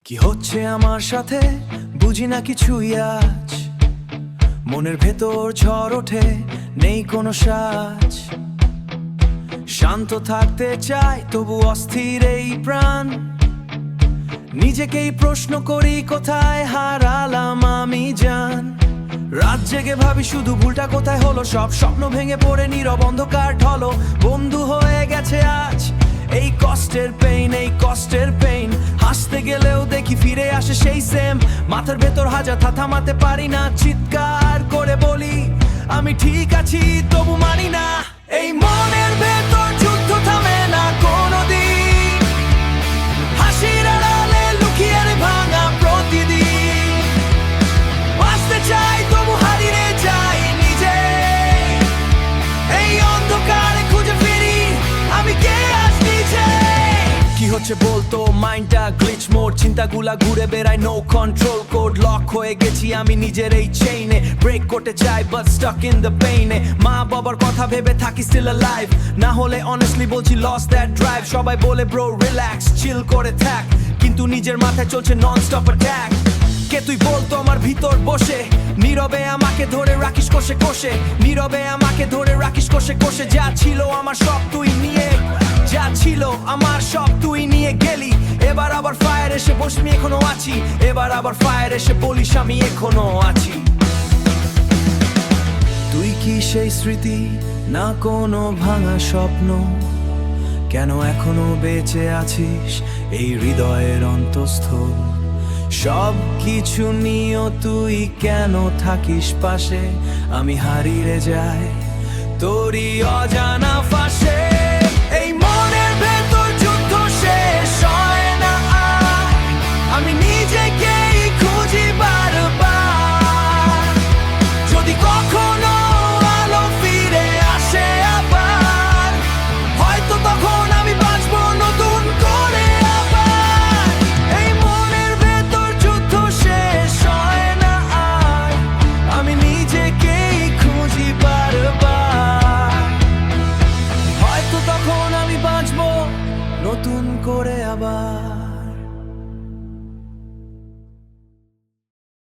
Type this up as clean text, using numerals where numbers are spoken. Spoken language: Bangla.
কি হচ্ছে আমার সাথে বুঝি না কিছুই আজ, মনের ভেতর ঝড় ওঠে নেই কোনো সাজ। শান্ত থাকতে চাই তবু অস্থির এই প্রাণ, নিজেকেই প্রশ্ন করি কোথায় হারালাম আমি জান। রাত জেগে ভাবি শুধু ভুলটা কোথায় হলো, সব স্বপ্ন ভেঙে পড়ে নীরব অন্ধকার ঢলো। বন্ধু হয়ে গেছে আজ এই কষ্টের পেইন, এই কষ্টের পেইন। হাসতে গেলেও দেখি ফিরে আসে সেই সেম, মাথার ভেতর হাজার থামাতে পারি না। চিৎকার করে বলি আমি ঠিক আছি তবু মানি না। এই মনের ভেতর যুদ্ধ থামে না কোনোদিন, হাসির আড়ালে লুকিয়ে ভাঙা প্রতিদিন। বাঁচতে চাই তবু হারিয়ে যাই নিজে, এই অন্ধকারে খুঁজে ফিরি আমি কে আজ নিজে। কি হচ্ছে বলতো মাইন্ডটা গ্লিচ মোড, চিন্তাগুলা ঘুরে বেড়ায় নো কন্ট্রোল কোড। লক হয়ে গেছি আমি নিজের এই চেইনে, ব্রেক করতে চাই বাট স্টাক ইন দ্য পেইনে। মা বাবার কথা ভেবে থাকি স্টিল অ্যালাইভ, না হলে অনেস্টলি বলছি লস্ট দ্যাট ড্রাইভ। সবাই বলে ব্রো রিল্যাক্স চিল করে থাক, কিন্তু নিজের মাথায় চলছে নন স্টপ অ্যাটাক। কে তুই বলতো আমার ভিতর বসে, নীরবে আমাকে ধরে রাখিস কষে কষে, নীরবে আমাকে ধরে রাখিস কষে কষে। যা ছিল আমার সব তুই নিয়ে, যা ছিল আমার সব তুই নিয়ে গেলি। এবার আবার ফায়ার এসে বসবি এখনো আছি, এবার আবার ফায়ার এসে বলিস আমি এখনো আছি। তুই কি সেই স্মৃতি না কোনো ভাঙা স্বপ্ন, কেন এখনো বেঁচে আছিস এই হৃদয়ের অন্তঃস্থল। সব কিছু নিয়েও তুই কেন থাকিস পাশে, আমি হারিয়ে যাই তোরই অজানা ফাঁসে। এই মনের ভেতর যুদ্ধ শেষ হয় না আর, আমি নিজেকেই খুঁজি বারবার। যদি কখনো আলো ফিরে আসে আবার, হয়তো তখন আমি বাঁচবো নতুন করে আবার। এই মনের ভেতর যুদ্ধ শেষ হয় না আর, আমি নিজেকেই খুঁজি বারবার। হয়তো তখন আমি বাঁচবো নতুন করে আবার।